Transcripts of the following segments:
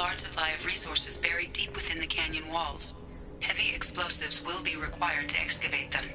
large supply of resources buried deep within the canyon walls. Heavy explosives will be required to excavate them.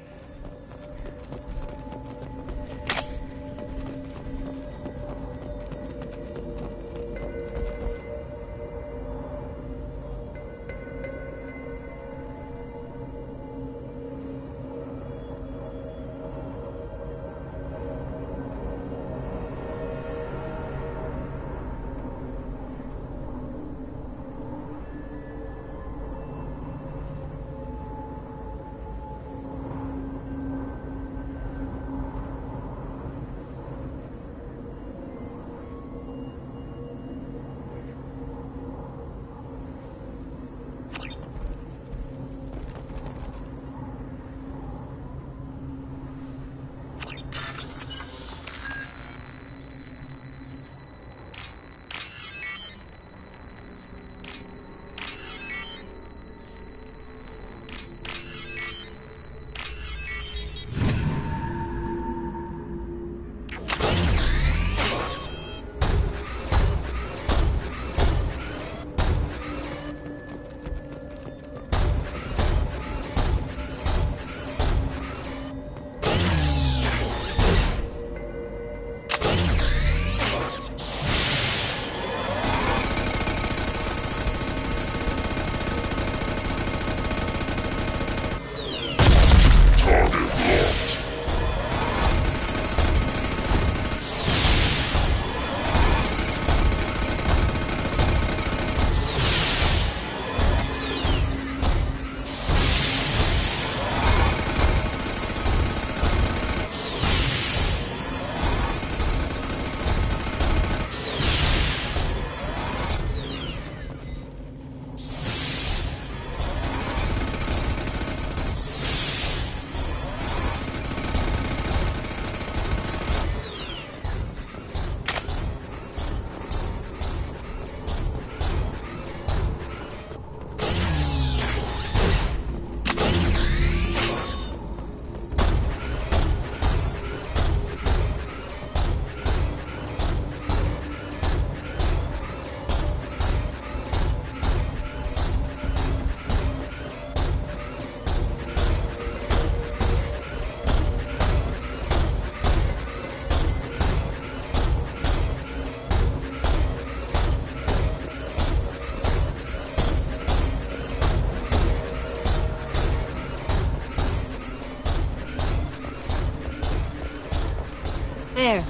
There.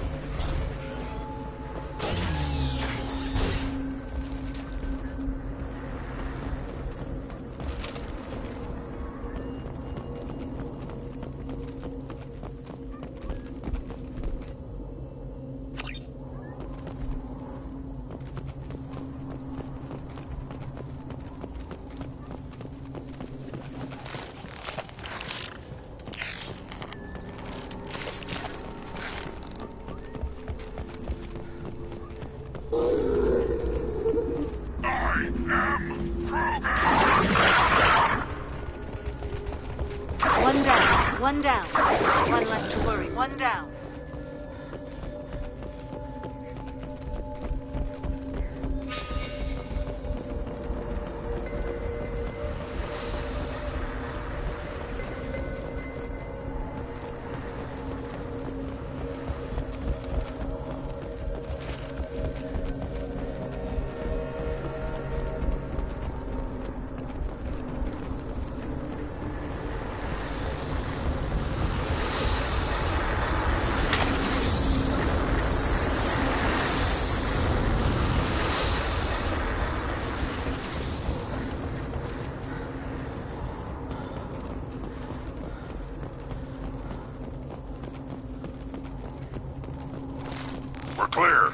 One down. One less to worry. One down. We're clear.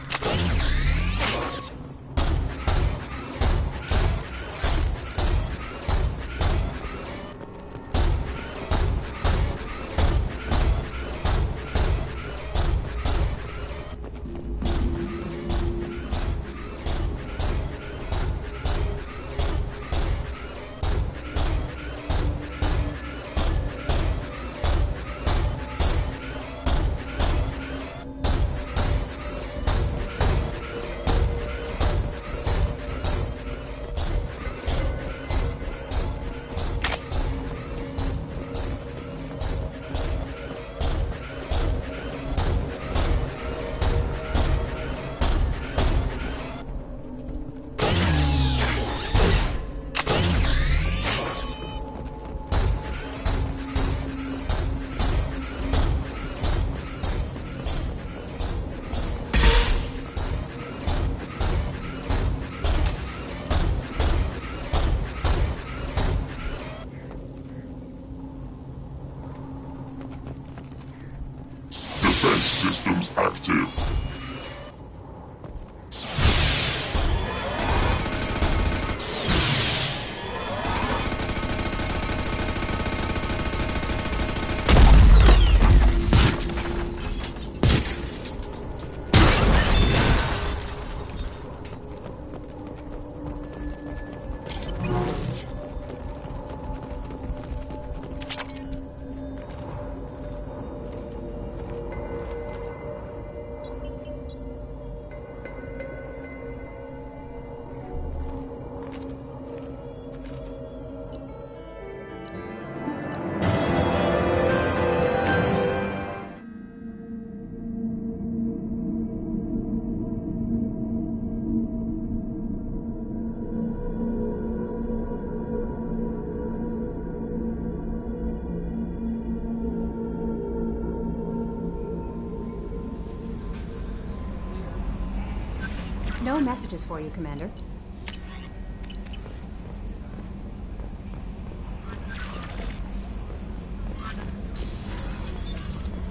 No messages for you, Commander.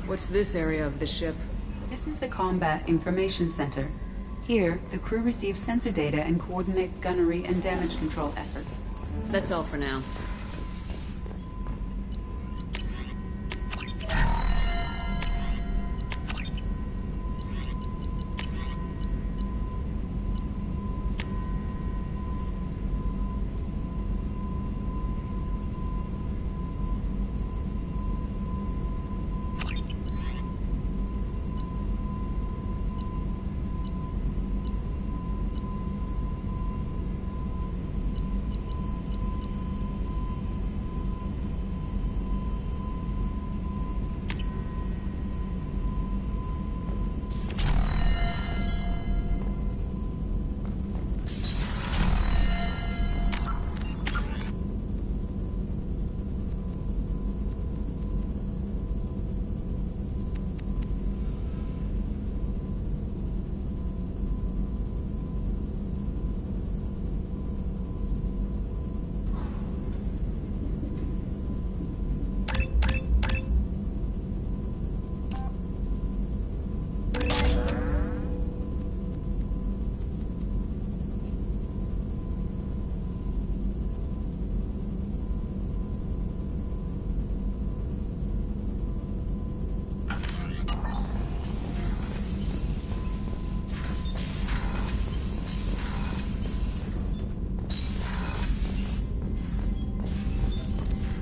What's this area of the ship? This is the Combat Information Center. Here, the crew receives sensor data and coordinates gunnery and damage control efforts. That's all for now.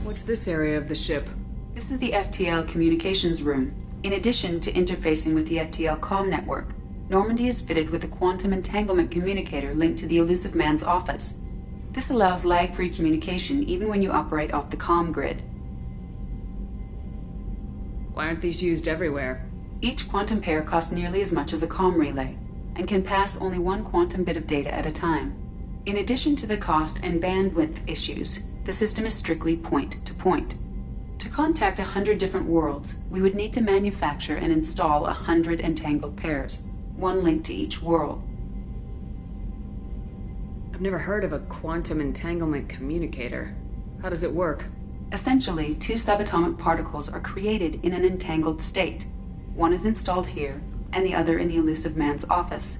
What's this area of the ship? This is the Ftl Communications Room. In addition to interfacing with the Ftl comm network, Normandy is fitted with a quantum entanglement communicator linked to the Elusive Man's office. This allows lag-free communication even when you operate off the comm grid. Why aren't these used everywhere? Each quantum pair costs nearly as much as a comm relay, and can pass only one quantum bit of data at a time. In addition to the cost and bandwidth issues, the system is strictly point-to-point. To contact 100 different worlds, we would need to manufacture and install 100 entangled pairs, one link to each world. I've never heard of a quantum entanglement communicator. How does it work? Essentially, two subatomic particles are created in an entangled state. One is installed here, and the other in the Elusive Man's office.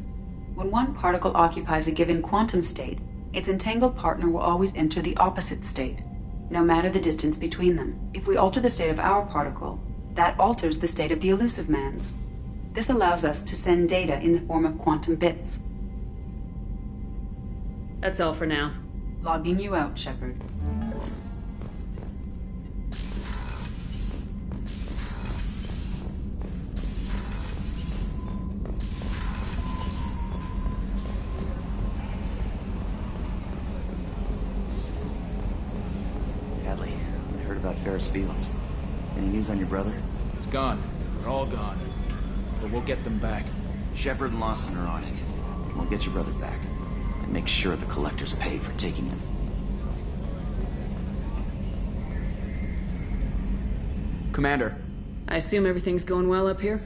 When one particle occupies a given quantum state, its entangled partner will always enter the opposite state, no matter the distance between them. If we alter the state of our particle, that alters the state of the Elusive Man's. This allows us to send data in the form of quantum bits. That's all for now. Logging you out, Shepard. Ferris Fields. Any news on your brother? He's gone. They're all gone. But we'll get them back. Shepard and Lawson are on it. We'll get your brother back. And make sure the collectors pay for taking him. Commander. I assume everything's going well up here?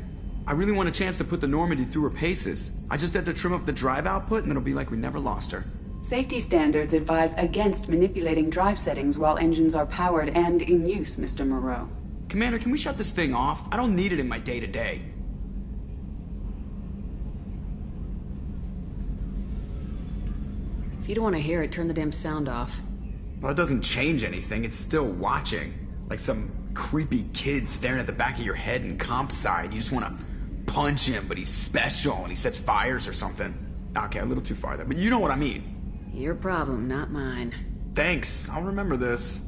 I really want a chance to put the Normandy through her paces. I just have to trim up the drive output and it'll be like we never lost her. Safety standards advise against manipulating drive settings while engines are powered and in use, Mr. Moreau. Commander, can we shut this thing off? I don't need it in my day-to-day. If you don't want to hear it, turn the damn sound off. Well, it doesn't change anything. It's still watching. Like some creepy kid staring at the back of your head in comp side. You just want to punch him, but he's special and he sets fires or something. Okay, a little too far there, but you know what I mean. Your problem, not mine. Thanks, I'll remember this.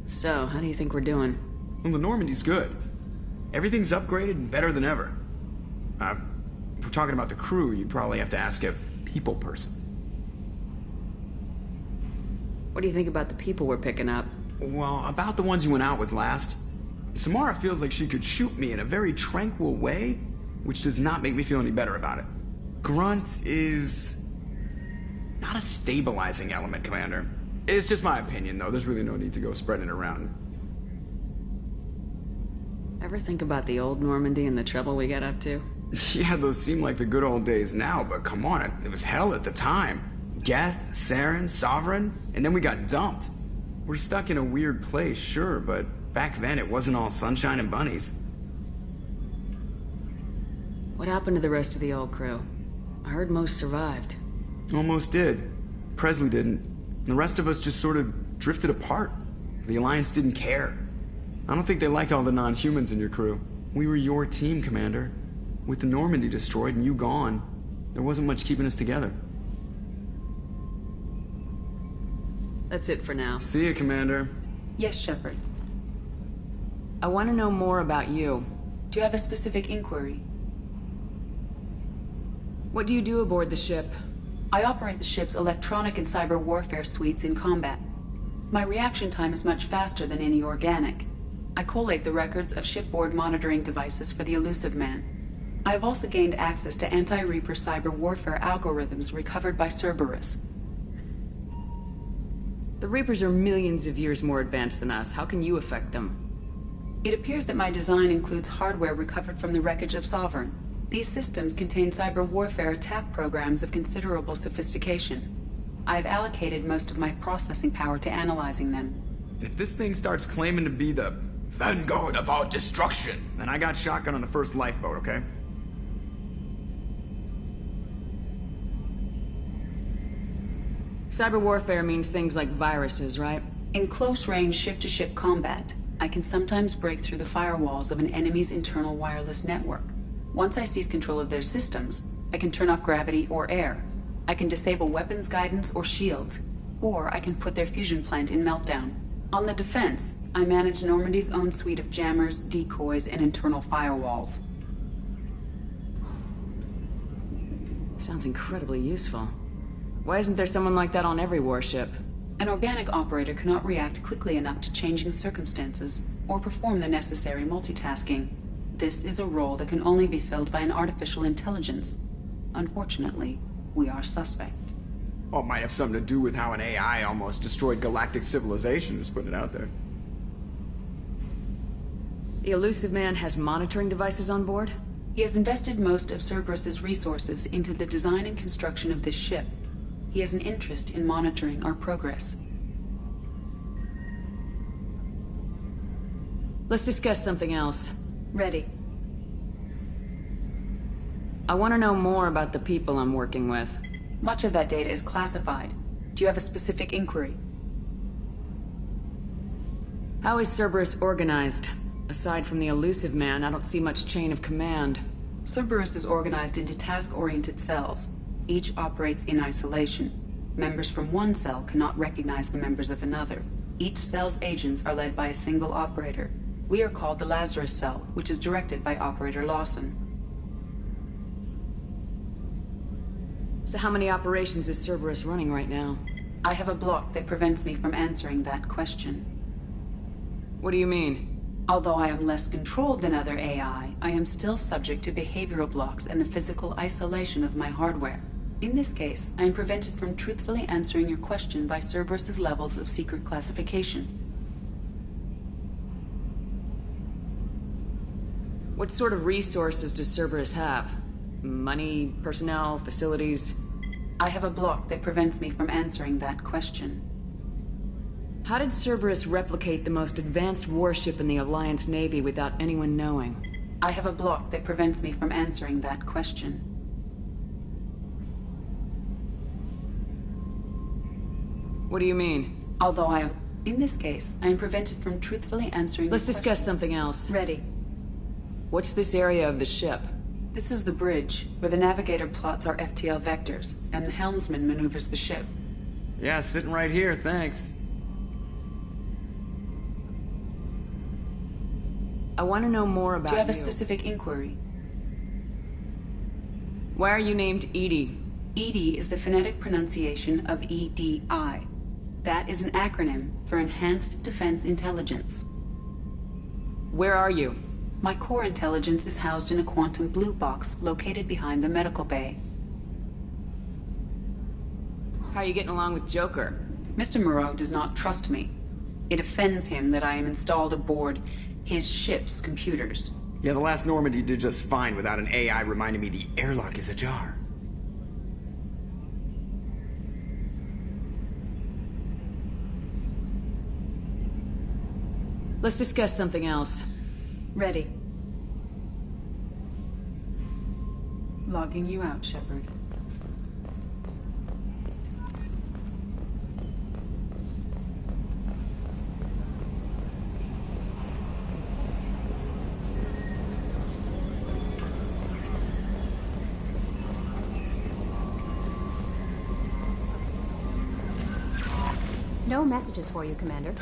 So, how do you think we're doing? Well, the Normandy's good. Everything's upgraded and better than ever. If we're talking about the crew, you'd probably have to ask a people person. What do you think about the people we're picking up? Well, about the ones you went out with last. Samara feels like she could shoot me in a very tranquil way, which does not make me feel any better about it. Grunt is not a stabilizing element, Commander. It's just my opinion, though. There's really no need to go spreading it around. Ever think about the old Normandy and the trouble we got up to? Yeah, those seem like the good old days now, but come on, it was hell at the time. Geth, Saren, Sovereign, and then we got dumped. We're stuck in a weird place, sure, but back then it wasn't all sunshine and bunnies. What happened to the rest of the old crew? I heard most survived. Almost did. Presley didn't. The rest of us just sort of drifted apart. The Alliance didn't care. I don't think they liked all the non-humans in your crew. We were your team, Commander. With the Normandy destroyed and you gone, there wasn't much keeping us together. That's it for now. See you, Commander. Yes, Shepard. I want to know more about you. Do you have a specific inquiry? What do you do aboard the ship? I operate the ship's electronic and cyber warfare suites in combat. My reaction time is much faster than any organic. I collate the records of shipboard monitoring devices for the Elusive Man. I have also gained access to anti-Reaper cyber warfare algorithms recovered by Cerberus. The Reapers are millions of years more advanced than us. How can you affect them? It appears that my design includes hardware recovered from the wreckage of Sovereign. These systems contain cyber warfare attack programs of considerable sophistication. I have allocated most of my processing power to analyzing them. And if this thing starts claiming to be the vanguard of our destruction, then I got shotgun on the first lifeboat, okay? Cyber warfare means things like viruses, right? In close-range ship-to-ship combat, I can sometimes break through the firewalls of an enemy's internal wireless network. Once I seize control of their systems, I can turn off gravity or air. I can disable weapons guidance or shields, or I can put their fusion plant in meltdown. On the defense, I manage Normandy's own suite of jammers, decoys, and internal firewalls. Sounds incredibly useful. Why isn't there someone like that on every warship? An organic operator cannot react quickly enough to changing circumstances, or perform the necessary multitasking. This is a role that can only be filled by an artificial intelligence. Unfortunately, we are suspect. Well, it might have something to do with how an AI almost destroyed galactic civilization, just putting it out there. The Elusive Man has monitoring devices on board? He has invested most of Cerberus's resources into the design and construction of this ship. He has an interest in monitoring our progress. Let's discuss something else. Ready. I want to know more about the people I'm working with. Much of that data is classified. Do you have a specific inquiry? How is Cerberus organized? Aside from the Elusive Man, I don't see much chain of command. Cerberus is organized into task-oriented cells. Each operates in isolation. Members from one cell cannot recognize the members of another. Each cell's agents are led by a single operator. We are called the Lazarus Cell, which is directed by Operator Lawson. So how many operations is Cerberus running right now? I have a block that prevents me from answering that question. What do you mean? Although I am less controlled than other AI, I am still subject to behavioral blocks and the physical isolation of my hardware. In this case, I am prevented from truthfully answering your question by Cerberus's levels of secret classification. What sort of resources does Cerberus have? Money, personnel, facilities? I have a block that prevents me from answering that question. How did Cerberus replicate the most advanced warship in the Alliance Navy without anyone knowing? I have a block that prevents me from answering that question. What do you mean? Although in this case, I am prevented from truthfully answering. Let's discuss something else. Ready. What's this area of the ship? This is the bridge, where the navigator plots our FTL vectors, and the helmsman maneuvers the ship. Yeah, sitting right here, thanks. I want to know more about you. Do you have a specific inquiry? Why are you named EDI? EDI is the phonetic pronunciation of EDI. That is an acronym for Enhanced Defense Intelligence. Where are you? My core intelligence is housed in a quantum blue box located behind the medical bay. How are you getting along with Joker? Mr. Moreau does not trust me. It offends him that I am installed aboard his ship's computers. Yeah, the last Normandy did just fine without an AI reminding me the airlock is ajar. Let's discuss something else. Ready. Logging you out, Shepard. No messages for you, Commander.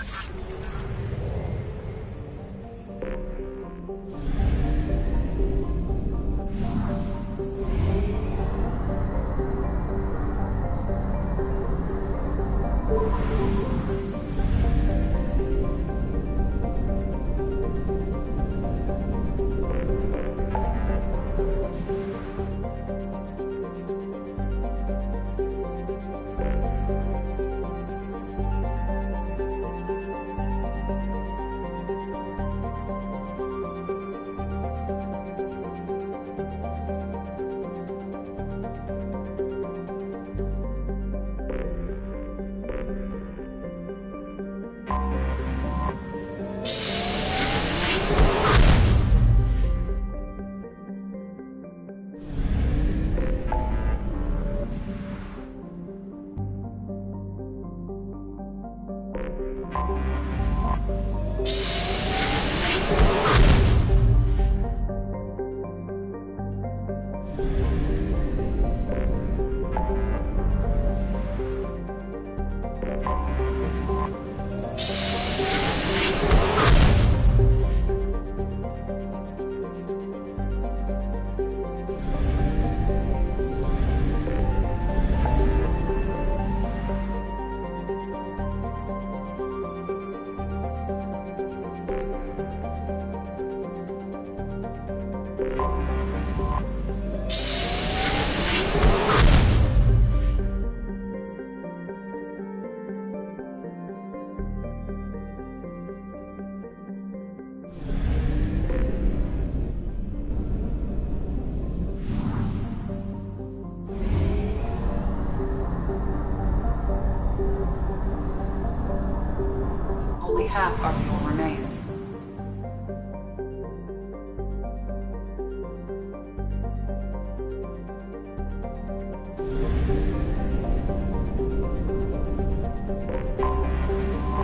Only half our fuel remains.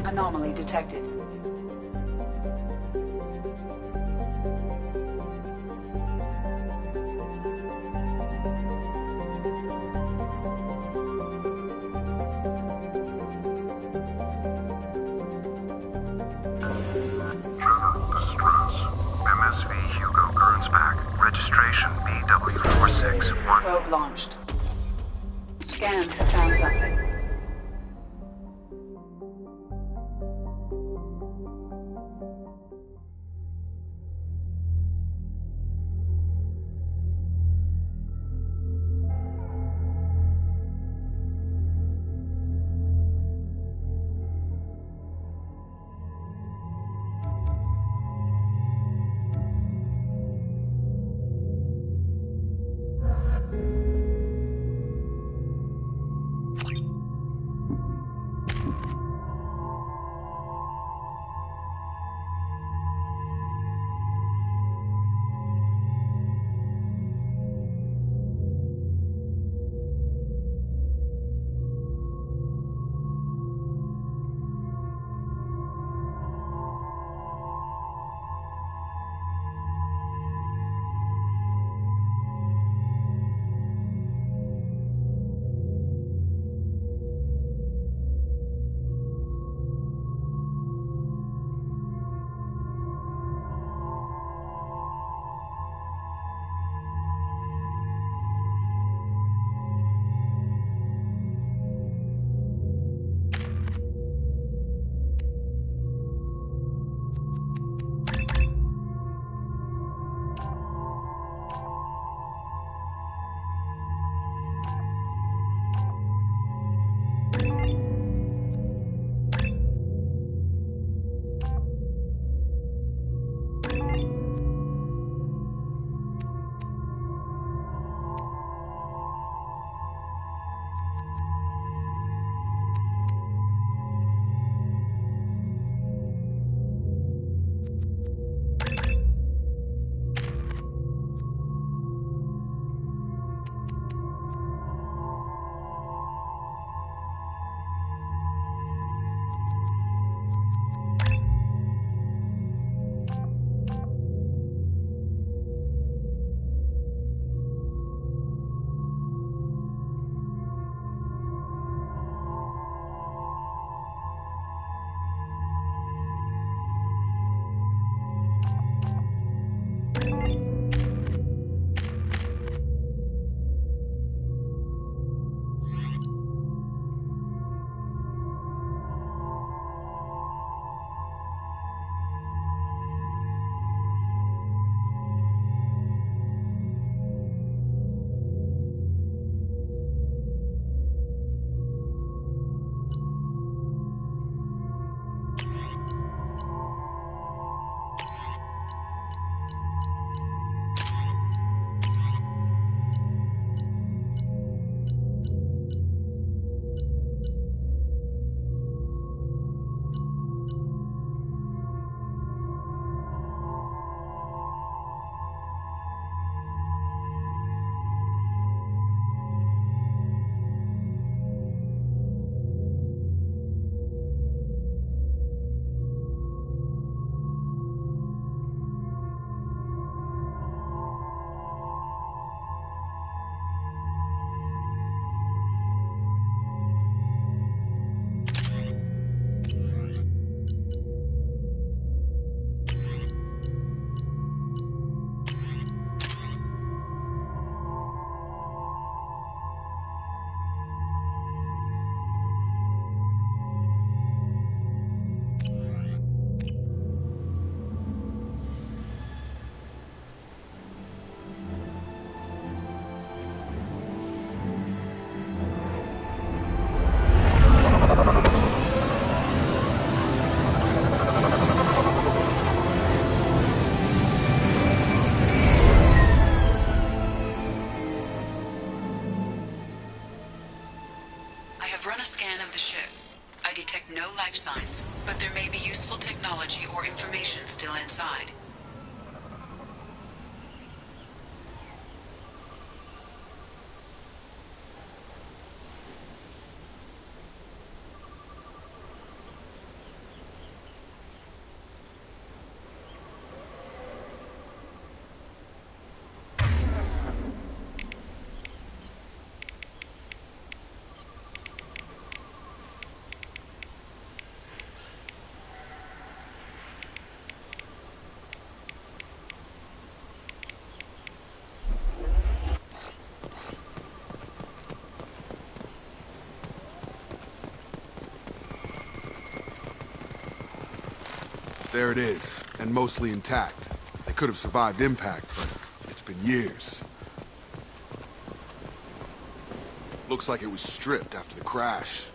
Anomaly detected. Probe launched. Scans have found something. scan of the ship. I detect no life signs, but there may be useful technology or information still inside. There it is, and mostly intact. They could have survived impact, but it's been years. Looks like it was stripped after the crash.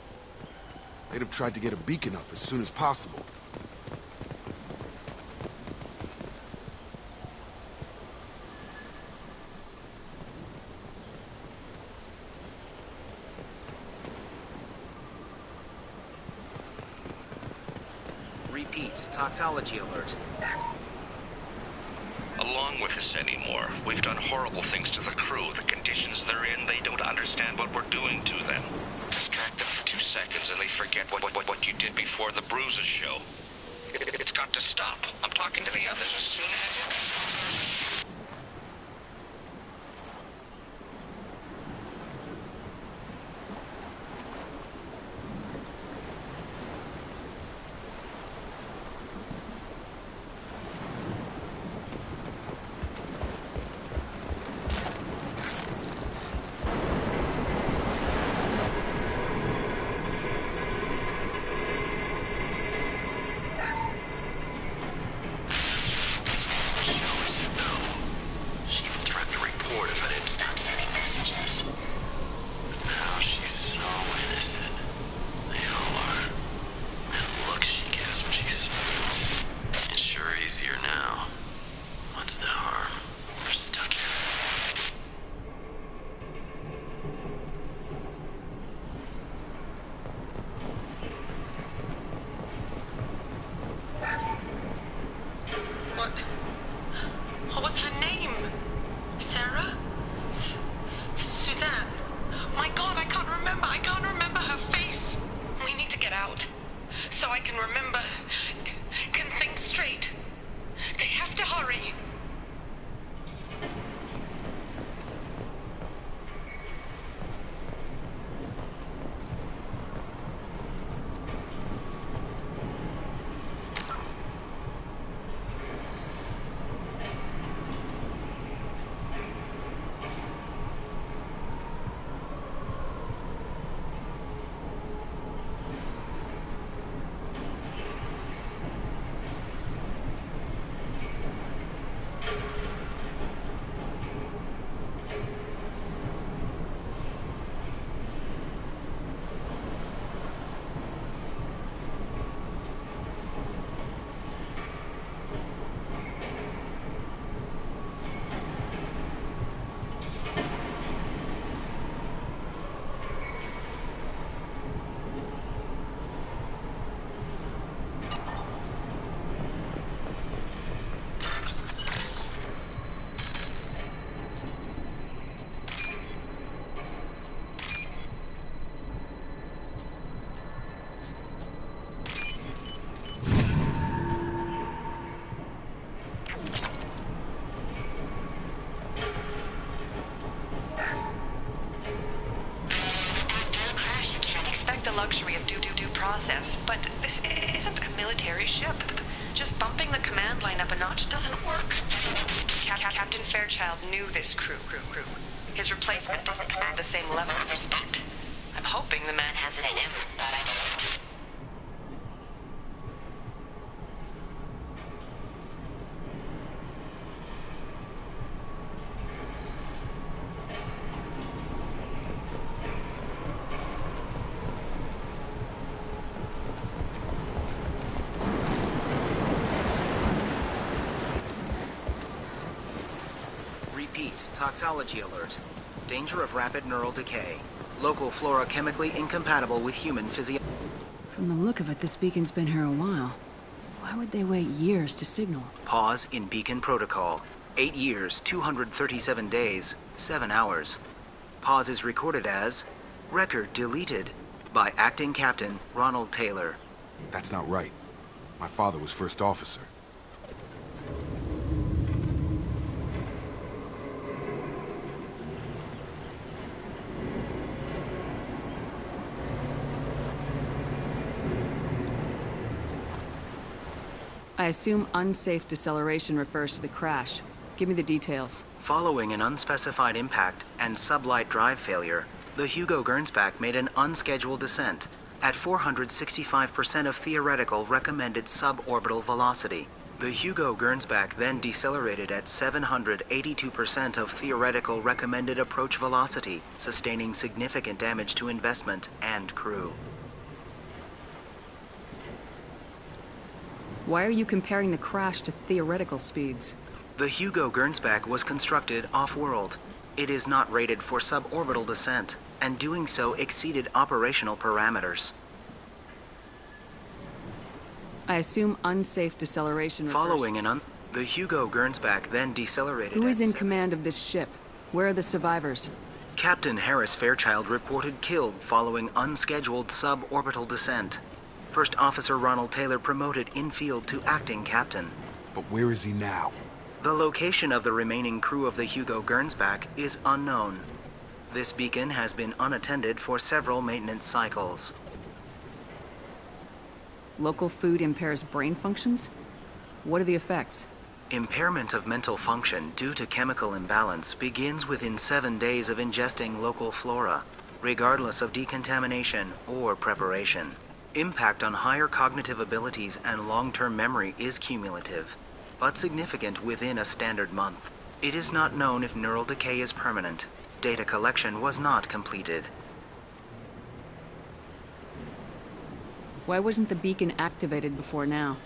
They'd have tried to get a beacon up as soon as possible. Repeat, toxology alert. Along with this anymore. We've done horrible things to the crew. The conditions they're in, they don't understand what we're doing to them. Distract them for 2 seconds and they forget what you did before the bruises show. It's got to stop. I'm talking to the others as soon as... What was her name? Sarah? Suzanne? My God, I can't remember. I can't remember her face. We need to get out. So I can remember, can think straight. They have to hurry. Luxury of due process, but this isn't a military ship. Just bumping the command line up a notch doesn't work. Captain Fairchild knew this crew. His replacement doesn't command the same level of respect. I'm hoping the man has it in him, but I don't know. Repeat, toxology alert. Danger of rapid neural decay. Local flora chemically incompatible with human physiology. From the look of it, this beacon's been here a while. Why would they wait years to signal? Pause in beacon protocol. 8 years, 237 days, 7 hours. Pause is recorded as record deleted by Acting Captain Ronald Taylor. That's not right. My father was first officer. I assume unsafe deceleration refers to the crash. Give me the details. Following an unspecified impact and sublight drive failure, the Hugo Gernsback made an unscheduled descent at 465% of theoretical recommended suborbital velocity. The Hugo Gernsback then decelerated at 782% of theoretical recommended approach velocity, sustaining significant damage to investment and crew. Why are you comparing the crash to theoretical speeds? The Hugo Gernsback was constructed off-world. It is not rated for suborbital descent, and doing so exceeded operational parameters. I assume unsafe deceleration refers Following the Hugo Gernsback then decelerated. Who is in command of this ship? Where are the survivors? Captain Harris Fairchild reported killed following unscheduled suborbital descent. First Officer Ronald Taylor promoted in-field to acting captain. But where is he now? The location of the remaining crew of the Hugo Gernsback is unknown. This beacon has been unattended for several maintenance cycles. Local food impairs brain functions? What are the effects? Impairment of mental function due to chemical imbalance begins within 7 days of ingesting local flora, regardless of decontamination or preparation. Impact on higher cognitive abilities and long-term memory is cumulative, but significant within a standard month. It is not known if neural decay is permanent. Data collection was not completed. Why wasn't the beacon activated before now?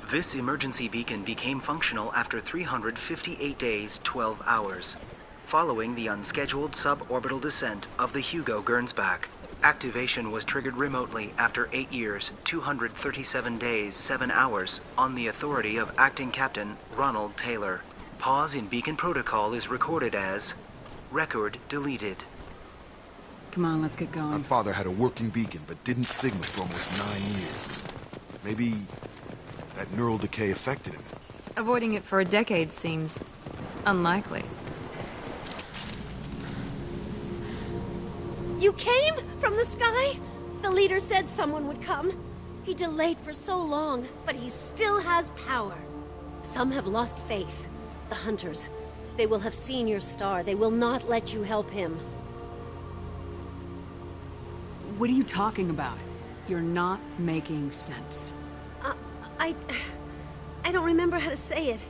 This emergency beacon became functional after 358 days, 12 hours, following the unscheduled suborbital descent of the Hugo Gernsback. Activation was triggered remotely after 8 years, 237 days, 7 hours, on the authority of Acting Captain Ronald Taylor. Pause in beacon protocol is recorded as record deleted. Come on, let's get going. My father had a working beacon, but didn't signal for almost 9 years. Maybe that neural decay affected him. Avoiding it for a decade seems unlikely. You came from the sky? The leader said someone would come. He delayed for so long, but he still has power. Some have lost faith. The hunters. They will have seen your star. They will not let you help him. What are you talking about? You're not making sense. I don't remember how to say it.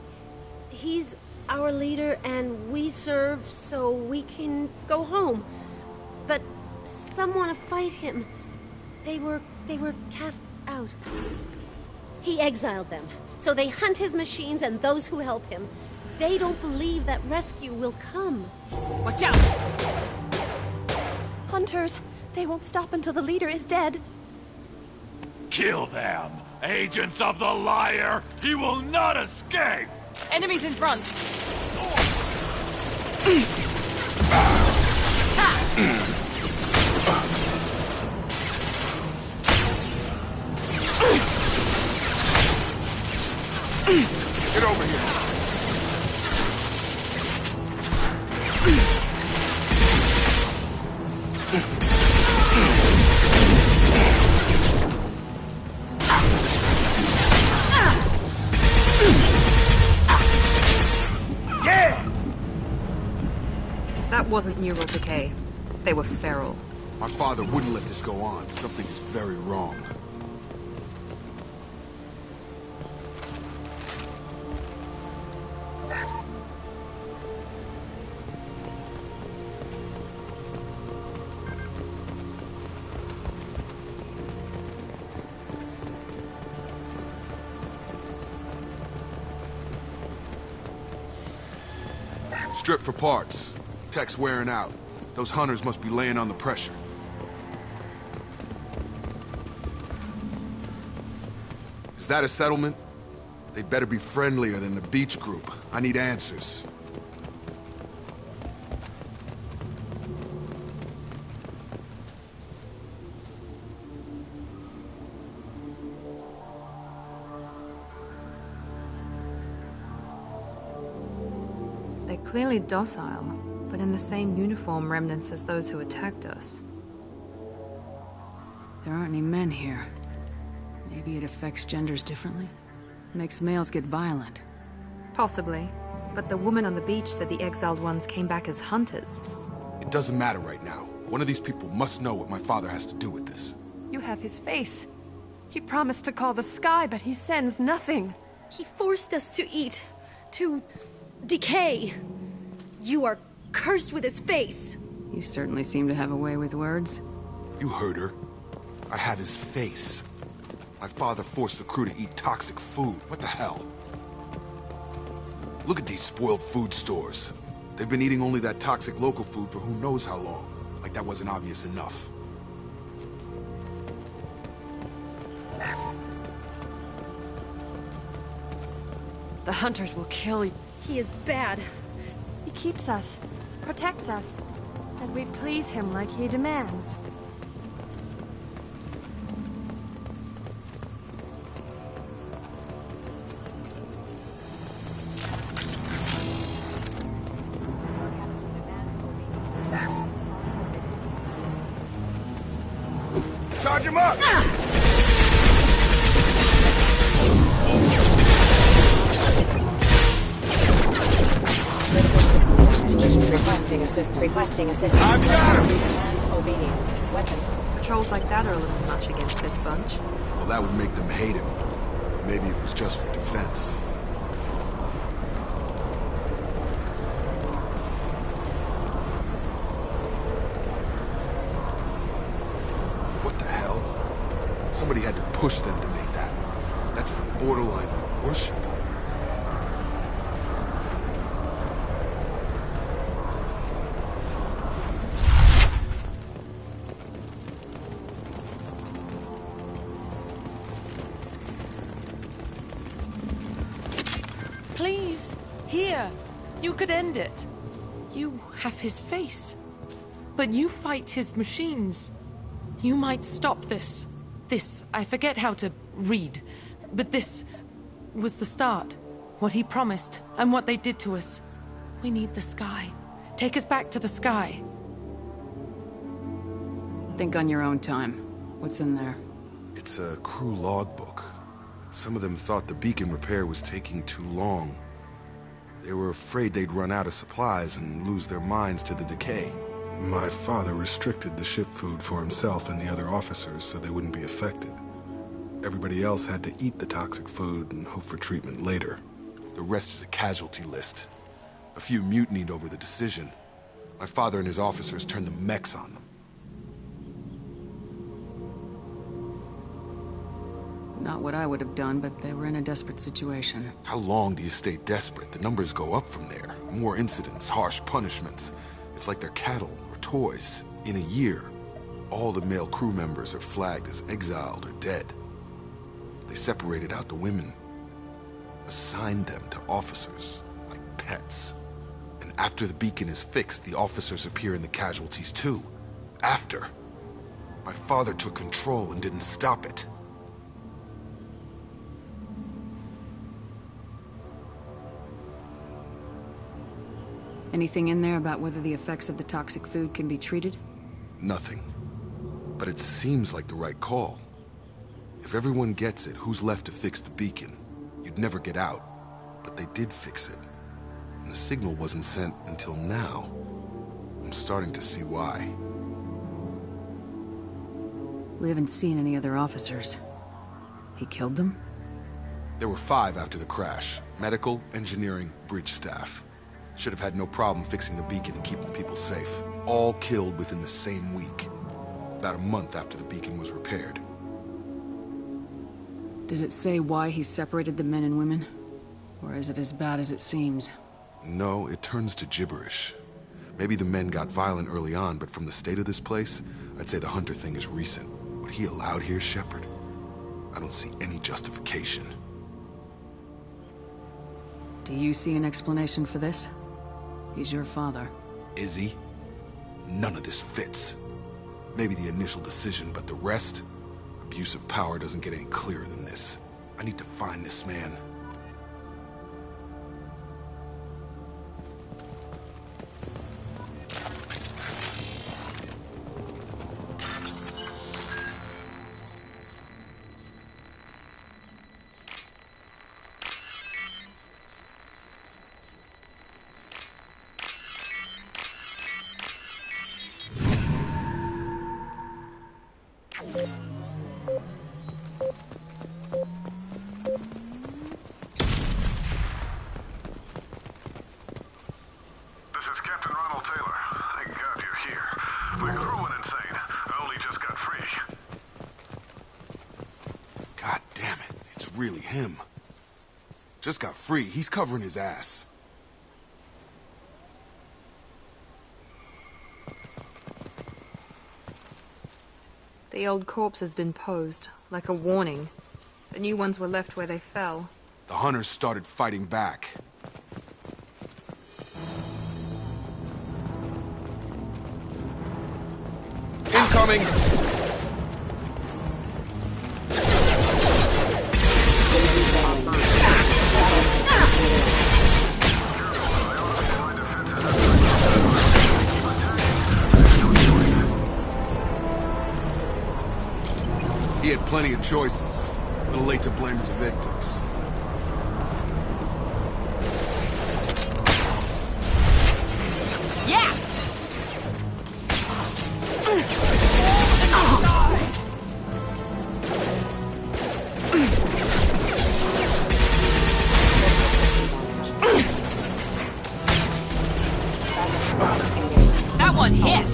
He's our leader and we serve so we can go home. But some want to fight him. They were cast out. He exiled them, so they hunt his machines and those who help him. They don't believe that rescue will come. Watch out! Hunters, they won't stop until the leader is dead. Kill them! Agents of the liar! He will not escape! Enemies in front! Get over here! That wasn't neural decay. They were feral. My father wouldn't let this go on. Something is very wrong. Strip for parts. Tech's wearing out. Those hunters must be laying on the pressure. Is that a settlement? They'd better be friendlier than the beach group. I need answers. They're clearly docile, but in the same uniform remnants as those who attacked us. There aren't any men here. Maybe it affects genders differently? Makes males get violent. Possibly. But the woman on the beach said the exiled ones came back as hunters. It doesn't matter right now. One of these people must know what my father has to do with this. You have his face. He promised to call the sky, but he sends nothing. He forced us to eat. To decay. You are cursed with his face. You certainly seem to have a way with words. You heard her. I have his face. My father forced the crew to eat toxic food. What the hell? Look at these spoiled food stores. They've been eating only that toxic local food for who knows how long. Like that wasn't obvious enough. The hunters will kill you. He is bad. He keeps us, protects us, and we please him like he demands. Charge him up! Requesting assistance. Requesting assistance. I've got him! Obedience. Weapon. Patrols like that are a little much against this bunch. Well, that would make them hate him. Maybe it was just for defense. What the hell? Somebody had to push them to make that. That's borderline worship. Please, here. You could end it. You have his face. But you fight his machines. You might stop this. This, I forget how to read. But this was the start. What he promised, and what they did to us. We need the sky. Take us back to the sky. Think on your own time. What's in there? It's a crew logbook. Some of them thought the beacon repair was taking too long. They were afraid they'd run out of supplies and lose their minds to the decay. My father restricted the ship food for himself and the other officers so they wouldn't be affected. Everybody else had to eat the toxic food and hope for treatment later. The rest is a casualty list. A few mutinied over the decision. My father and his officers turned the mechs on them. Not what I would have done, but they were in a desperate situation. How long do you stay desperate? The numbers go up from there. More incidents, harsh punishments. It's like they're cattle or toys. In a year, all the male crew members are flagged as exiled or dead. They separated out the women, assigned them to officers, like pets. And after the beacon is fixed, the officers appear in the casualties too. After. My father took control and didn't stop it. Anything in there about whether the effects of the toxic food can be treated? Nothing. But it seems like the right call. If everyone gets it, who's left to fix the beacon? You'd never get out. But they did fix it. And the signal wasn't sent until now. I'm starting to see why. We haven't seen any other officers. He killed them? There were 5 after the crash. Medical, engineering, bridge staff. Should have had no problem fixing the beacon and keeping people safe. All killed within the same week. About a month after the beacon was repaired. Does it say why he separated the men and women? Or is it as bad as it seems? No, it turns to gibberish. Maybe the men got violent early on, but from the state of this place, I'd say the Hunter thing is recent. What he allowed here, Shepard? I don't see any justification. Do you see an explanation for this? He's your father. Is he? None of this fits. Maybe the initial decision, but the rest? Abuse of power doesn't get any clearer than this. I need to find this man. This is Captain Ronald Taylor. Thank God you're here. My crew went insane. I only just got free. God damn it, it's really him. Just got free, he's covering his ass. The old corpse has been posed, like a warning. The new ones were left where they fell. The hunters started fighting back. Incoming! He had plenty of choices. A little late to blame his victims. Yes! That one hit!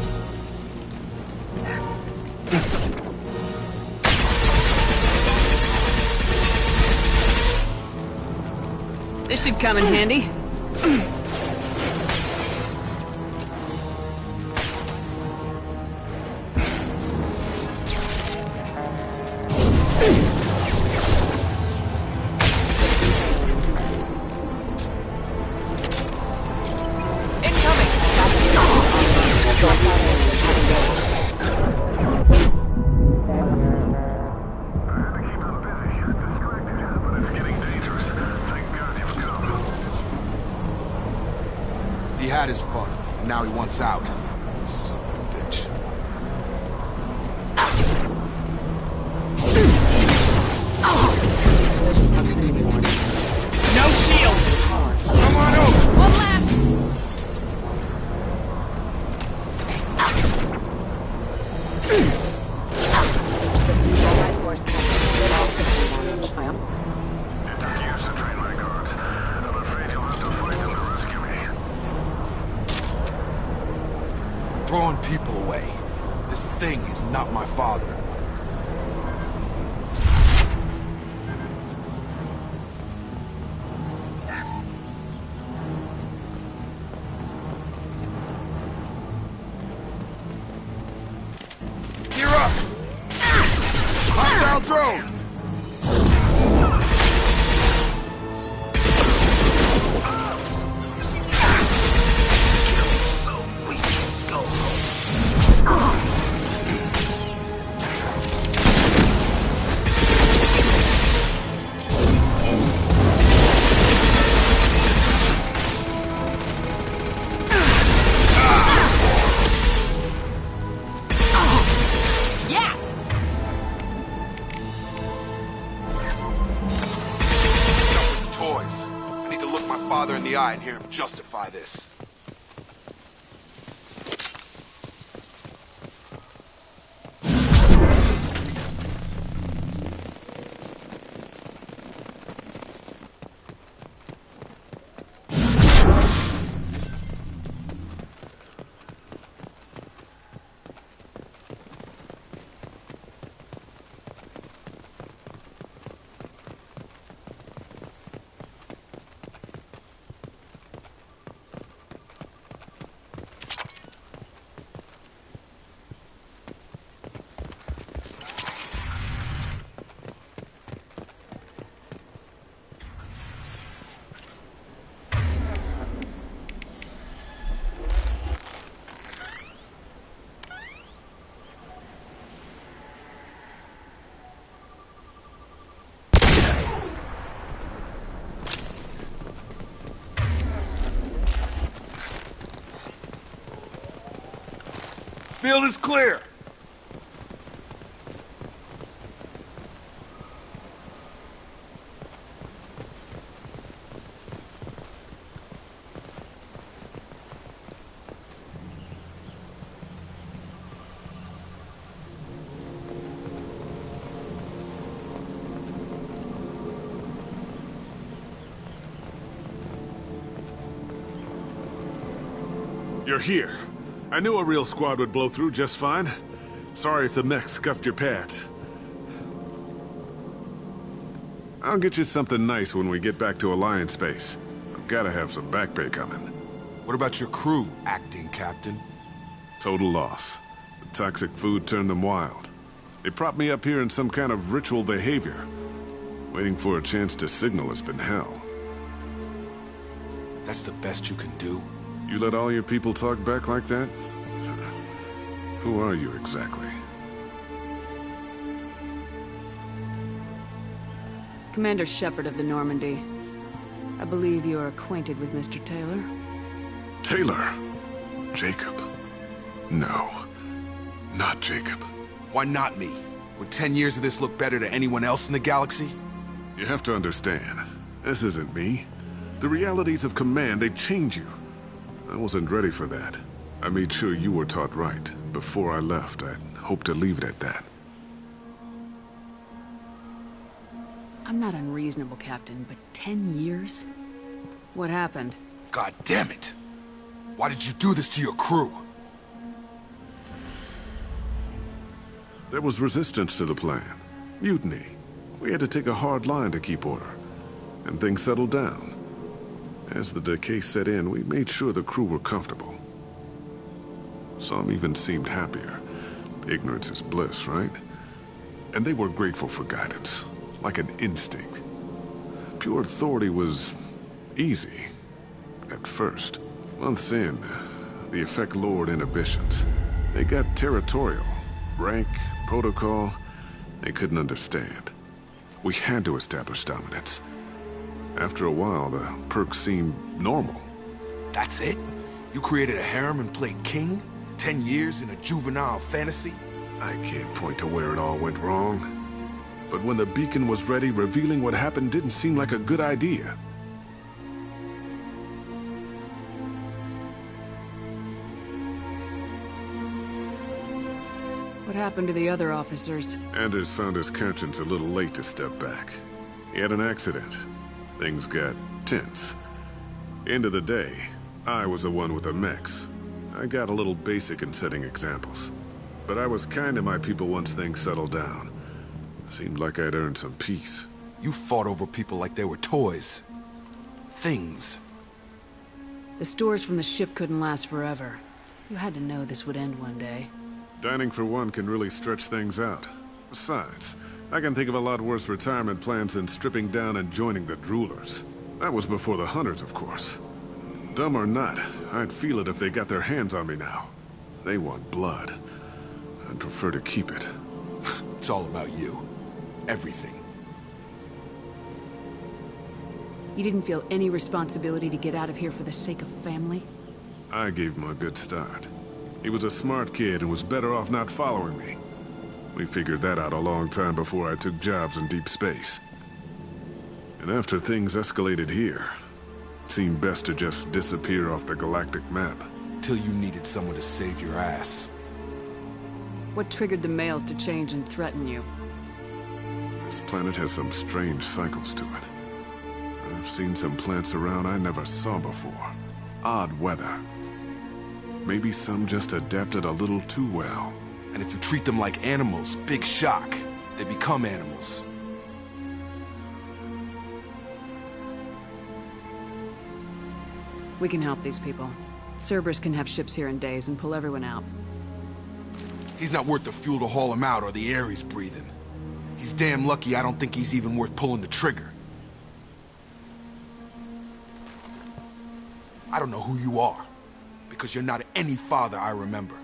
This should come in handy. He had his fun, and now he wants out. Son of a bitch. No shield! Come on over! One left! Interviews to train my guards. I'm afraid you'll have to fight them to rescue me. Throwing people away. This thing is not my father. Gear up! Hostile drone! Yes! Toys. I need to look my father in the eye and hear him justify this. Field is clear. You're here. I knew a real squad would blow through just fine. Sorry if the mech scuffed your pads. I'll get you something nice when we get back to Alliance space. I've gotta have some back pay coming. What about your crew, acting captain? Total loss. The toxic food turned them wild. They propped me up here in some kind of ritual behavior. Waiting for a chance to signal has been hell. That's the best you can do? You let all your people talk back like that? Who are you exactly? Commander Shepard of the Normandy. I believe you are acquainted with Mr. Taylor. Taylor? Jacob? No. Not Jacob. Why not me? Would 10 years of this look better to anyone else in the galaxy? You have to understand, this isn't me. The realities of command, they change you. I wasn't ready for that. I made sure you were taught right. Before I left, I hoped to leave it at that. I'm not unreasonable, Captain, but 10 years? What happened? God damn it! Why did you do this to your crew? There was resistance to the plan. Mutiny. We had to take a hard line to keep order. And things settled down. As the decay set in, we made sure the crew were comfortable. Some even seemed happier. Ignorance is bliss, right? And they were grateful for guidance, like an instinct. Pure authority was easy, at first. Months in, the effect lowered inhibitions. They got territorial. Rank, protocol, they couldn't understand. We had to establish dominance. After a while, the perks seemed normal. That's it? You created a harem and played king? 10 years in a juvenile fantasy? I can't point to where it all went wrong. But when the beacon was ready, revealing what happened didn't seem like a good idea. What happened to the other officers? Anders found his conscience a little late to step back. He had an accident. Things got tense. End of the day, I was the one with the mechs. I got a little basic in setting examples. But I was kind to my people once things settled down. Seemed like I'd earned some peace. You fought over people like they were toys. Things. The stores from the ship couldn't last forever. You had to know this would end one day. Dining for one can really stretch things out. Besides, I can think of a lot worse retirement plans than stripping down and joining the Droolers. That was before the Hunters, of course. Dumb or not, I'd feel it if they got their hands on me now. They want blood. I'd prefer to keep it. It's all about you. Everything. You didn't feel any responsibility to get out of here for the sake of family? I gave him a good start. He was a smart kid and was better off not following me. We figured that out a long time before I took jobs in deep space. And after things escalated here, it seemed best to just disappear off the galactic map. Till you needed someone to save your ass. What triggered the males to change and threaten you? This planet has some strange cycles to it. I've seen some plants around I never saw before. Odd weather. Maybe some just adapted a little too well. And if you treat them like animals, big shock. They become animals. We can help these people. Cerberus can have ships here in days and pull everyone out. He's not worth the fuel to haul him out or the air he's breathing. He's damn lucky I don't think he's even worth pulling the trigger. I don't know who you are, because you're not any father I remember.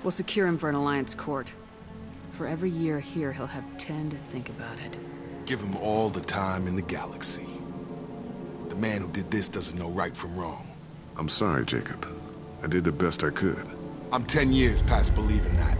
We'll secure him for an Alliance court. For every year here, he'll have 10 to think about it. Give him all the time in the galaxy. The man who did this doesn't know right from wrong. I'm sorry, Jacob. I did the best I could. I'm 10 years past believing that.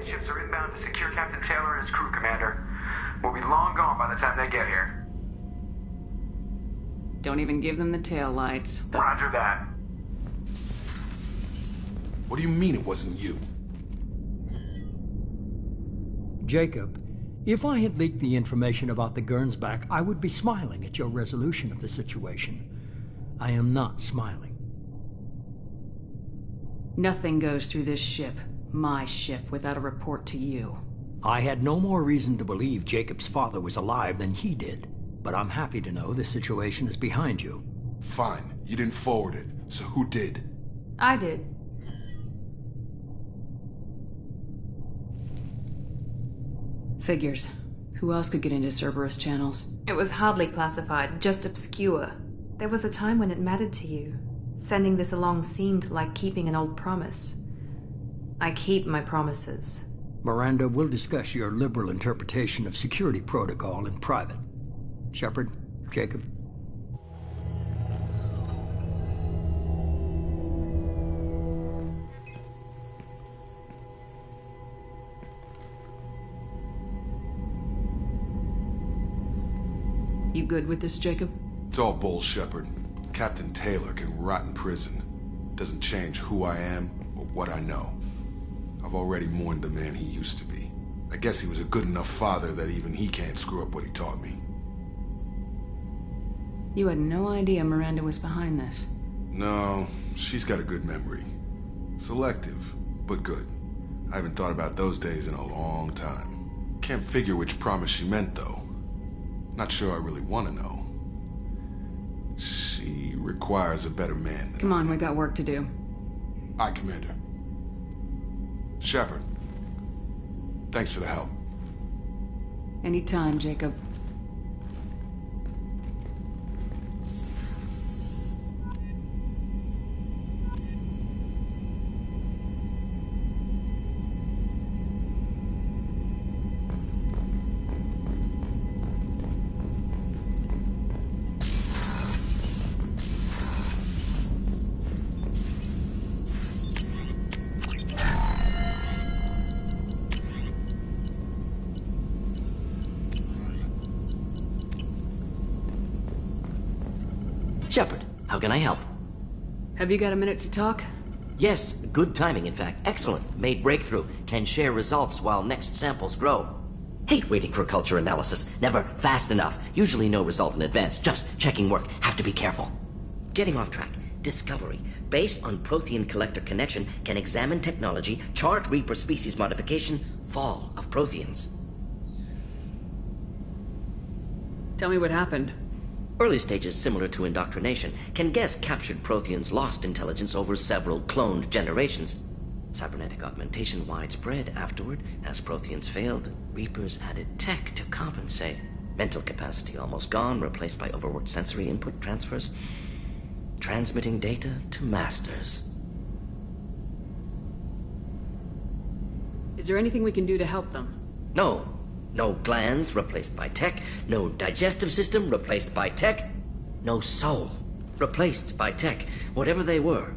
Ships are inbound to secure Captain Taylor and his crew, Commander. We'll be long gone by the time they get here. Don't even give them the tail lights. Roger that. What do you mean it wasn't you? Jacob, if I had leaked the information about the Gernsback, I would be smiling at your resolution of the situation. I am not smiling. Nothing goes through this ship, my ship, without a report to you. I had no more reason to believe Jacob's father was alive than he did, but I'm happy to know the situation is behind you. Fine. You didn't forward it, so who did? I did. Figures. Who else could get into Cerberus channels? It was hardly classified, just obscure. There was a time when it mattered to you. Sending this along seemed like keeping an old promise. I keep my promises. Miranda, we'll discuss your liberal interpretation of security protocol in private. Shepard, Jacob. You good with this, Jacob? It's all bull, Shepard. Captain Taylor can rot in prison. Doesn't change who I am or what I know. I've already mourned the man he used to be. I guess he was a good enough father that even he can't screw up what he taught me. You had no idea Miranda was behind this. No, she's got a good memory. Selective, but good. I haven't thought about those days in a long time. Can't figure which promise she meant, though. Not sure I really want to know. She requires a better man than Come on, we got work to do. Aye, Commander. Shepard, thanks for the help. Anytime, Jacob. Shepard, how can I help? Have you got a minute to talk? Yes, good timing, in fact. Excellent. Made breakthrough. Can share results while next samples grow. Hate waiting for culture analysis. Never fast enough. Usually no result in advance. Just checking work. Have to be careful. Getting off track. Discovery. Based on Prothean collector connection, can examine technology, chart Reaper species modification, fall of Protheans. Tell me what happened. Early stages similar to indoctrination. Can guess captured Protheans lost intelligence over several cloned generations. Cybernetic augmentation widespread afterward. As Protheans failed, Reapers added tech to compensate. Mental capacity almost gone, replaced by overworked sensory input transfers. Transmitting data to masters. Is there anything we can do to help them? No. No glands replaced by tech. No digestive system replaced by tech. No soul replaced by tech. Whatever they were,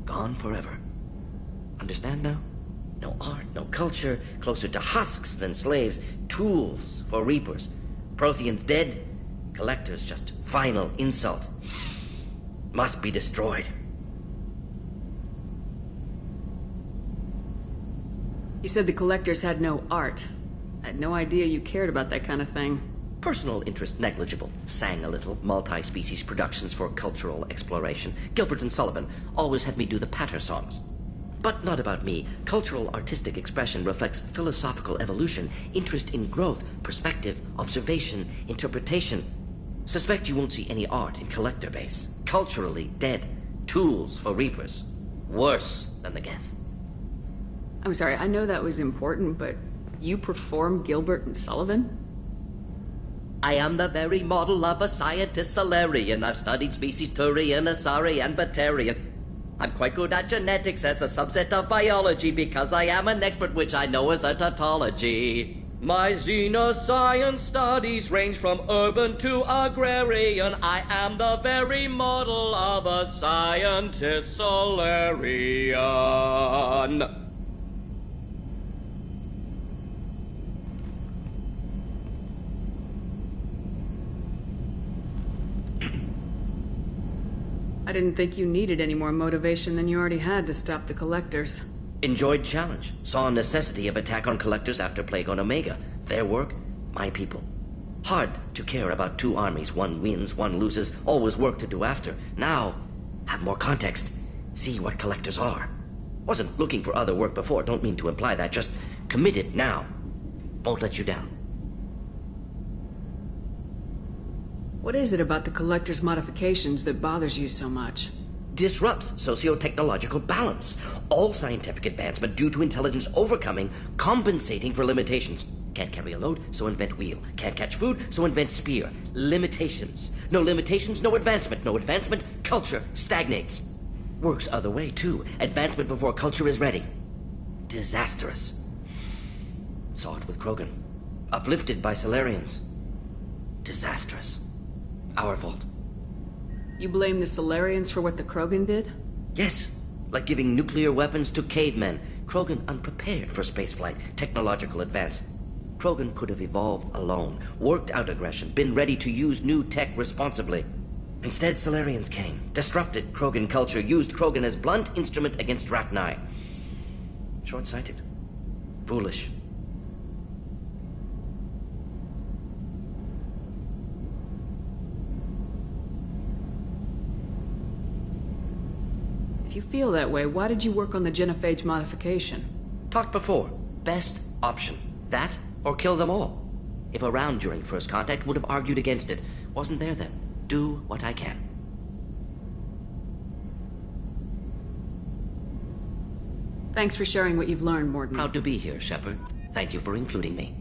gone forever. Understand now? No art, no culture, closer to husks than slaves. Tools for Reapers. Protheans dead. Collectors just final insult. Must be destroyed. You said the collectors had no art. I had no idea you cared about that kind of thing. Personal interest negligible. Sang a little. Multi-species productions for cultural exploration. Gilbert and Sullivan always had me do the patter songs. But not about me. Cultural artistic expression reflects philosophical evolution, interest in growth, perspective, observation, interpretation. Suspect you won't see any art in collector base. Culturally dead. Tools for reapers. Worse than the Geth. I'm sorry, I know that was important, but you perform Gilbert and Sullivan? I am the very model of a scientist Solarian. I've studied species Turian, Asari, and Batarian. I'm quite good at genetics as a subset of biology because I am an expert, which I know is a tautology. My xenoscience studies range from urban to agrarian. I am the very model of a scientist Solarian. I didn't think you needed any more motivation than you already had to stop the Collectors. Enjoyed challenge. Saw necessity of attack on Collectors after Plague on Omega. Their work, my people. Hard to care about two armies. One wins, one loses. Always work to do after. Now, have more context. See what Collectors are. Wasn't looking for other work before. Don't mean to imply that. Just committed now. Won't let you down. What is it about the Collector's modifications that bothers you so much? Disrupts socio-technological balance. All scientific advancement due to intelligence overcoming, compensating for limitations. Can't carry a load, so invent wheel. Can't catch food, so invent spear. Limitations. No limitations, no advancement. No advancement, culture stagnates. Works other way, too. Advancement before culture is ready. Disastrous. Saw it with Krogan. Uplifted by Solarians. Disastrous. Our fault. You blame the Solarians for what the Krogan did? Yes. Like giving nuclear weapons to cavemen. Krogan unprepared for spaceflight, technological advance. Krogan could have evolved alone, worked out aggression, been ready to use new tech responsibly. Instead, Solarians came, disrupted Krogan culture, used Krogan as blunt instrument against Rachni. Short-sighted. Foolish. If you feel that way, why did you work on the genophage modification? Talked before. Best option. That, or kill them all. If around during first contact, would have argued against it. Wasn't there then. Do what I can. Thanks for sharing what you've learned, Morden. Proud to be here, Shepard. Thank you for including me.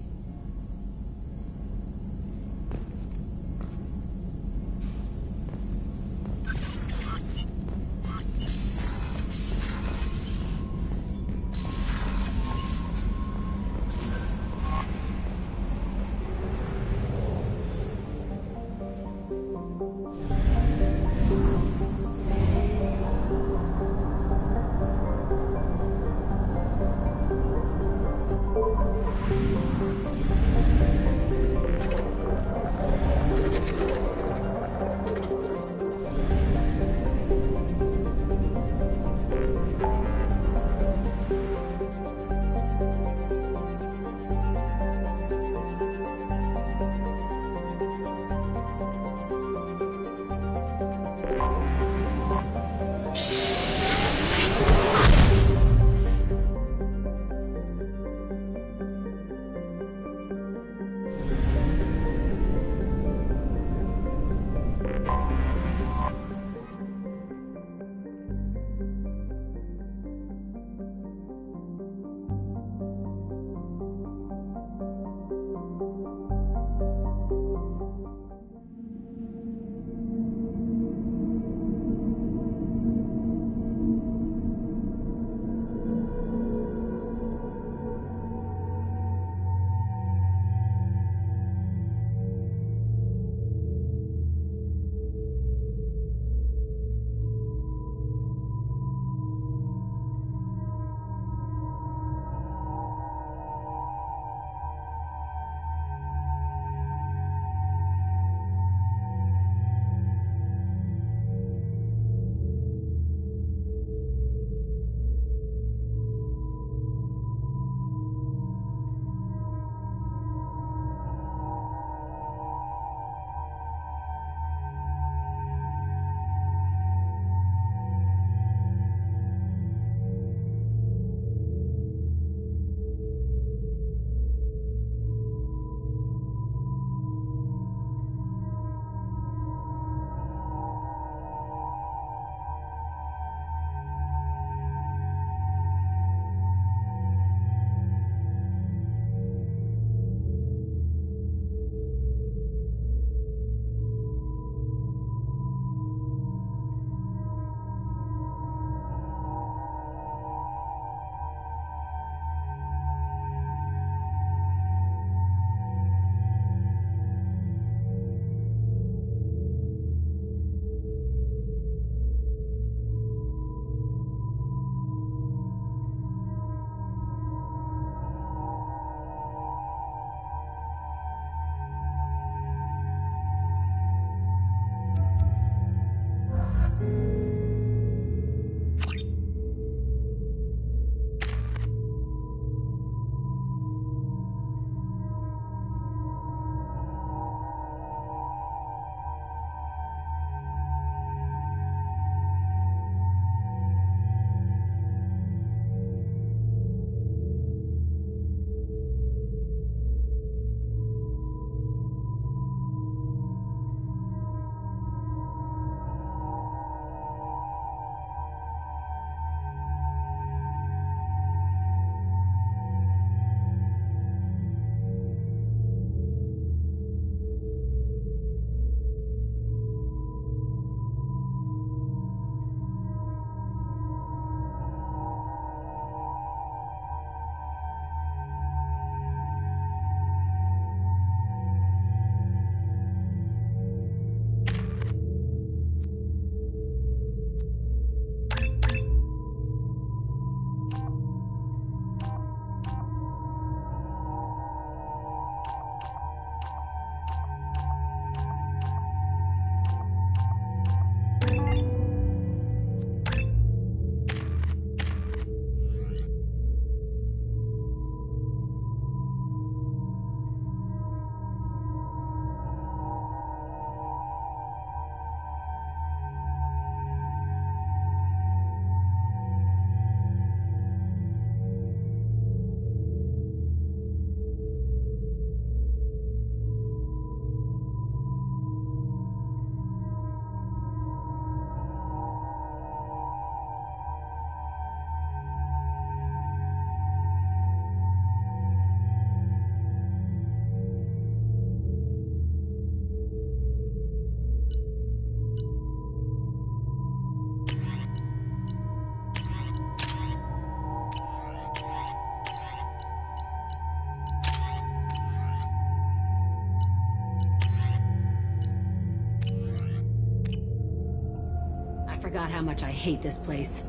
forgot how much I hate this place.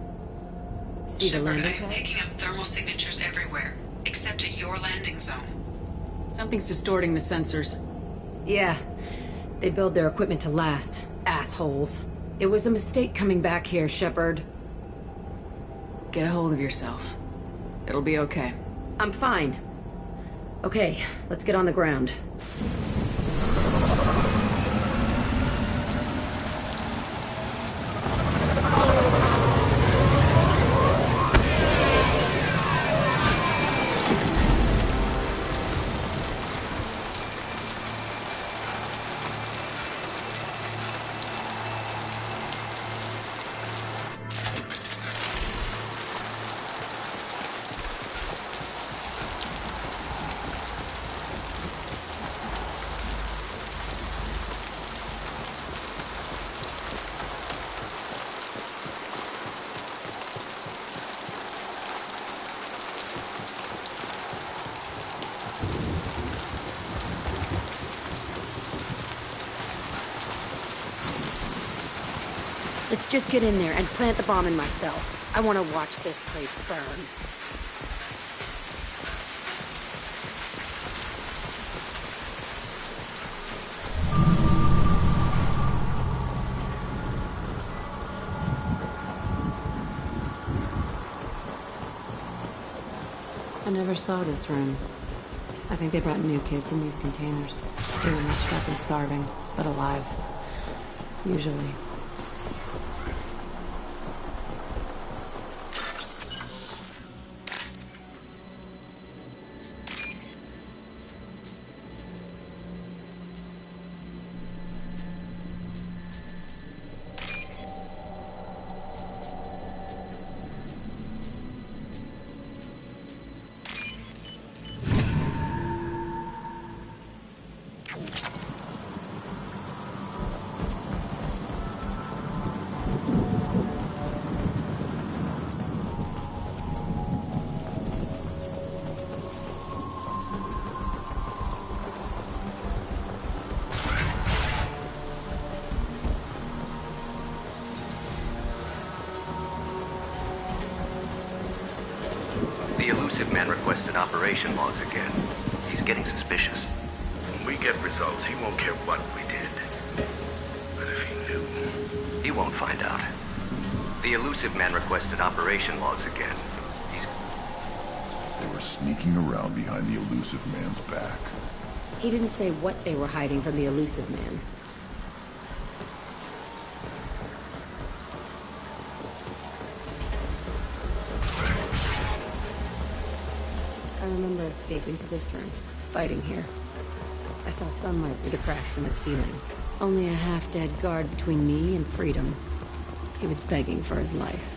See the Shepard, landing I'm pad? picking up thermal signatures everywhere, except at your landing zone. Something's distorting the sensors. Yeah. They build their equipment to last. Assholes. It was a mistake coming back here, Shepard. Get a hold of yourself. It'll be okay. I'm fine. Okay, let's get on the ground. Let's just get in there and plant the bomb in myself. I want to watch this place burn. I never saw this room. I think they brought new kids in these containers. They were messed up and starving, but alive. Usually. The elusive man requested operation logs again. He's getting suspicious. When we get results, he won't care what we did. But if he knew... He won't find out. The elusive man requested operation logs again. They were sneaking around behind the elusive man's back. He didn't say what they were hiding from the elusive man. I remember escaping to this room, fighting here. I saw sunlight through the cracks in the ceiling. Only a half-dead guard between me and freedom. He was begging for his life.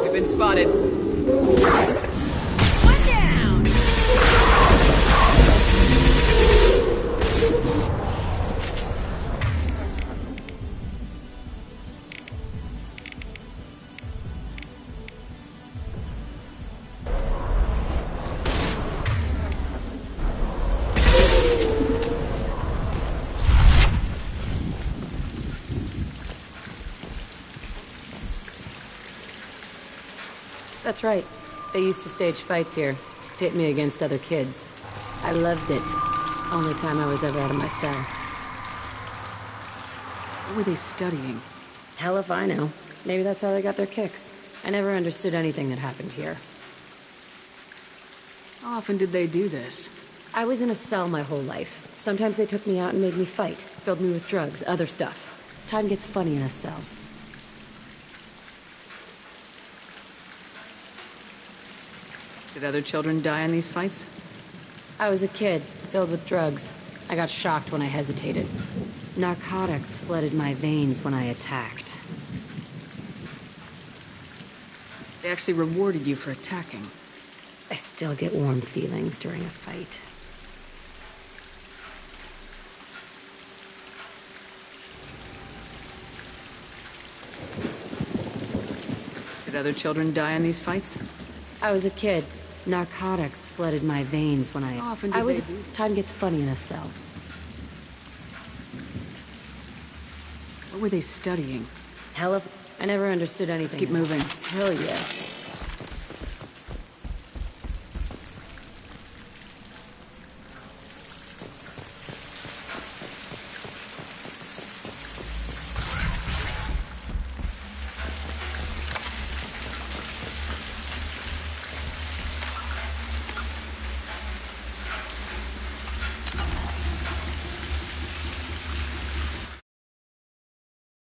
We've been spotted. One down! That's right. They used to stage fights here, pit me against other kids. I loved it. Only time I was ever out of my cell. What were they studying? Hell if I know. Maybe that's how they got their kicks. I never understood anything that happened here. How often did they do this? I was in a cell my whole life. Sometimes they took me out and made me fight, filled me with drugs, other stuff. time gets funny in a cell. Did other children die in these fights? I was a kid, filled with drugs. I got shocked when I hesitated. Narcotics flooded my veins when I attacked. They actually rewarded you for attacking. I still get warm feelings during a fight. Did other children die in these fights? I was a kid. Narcotics flooded my veins when How often did they do? Time gets funny in a cell. What were they studying? I never understood anything. Let's keep moving. Hell yes.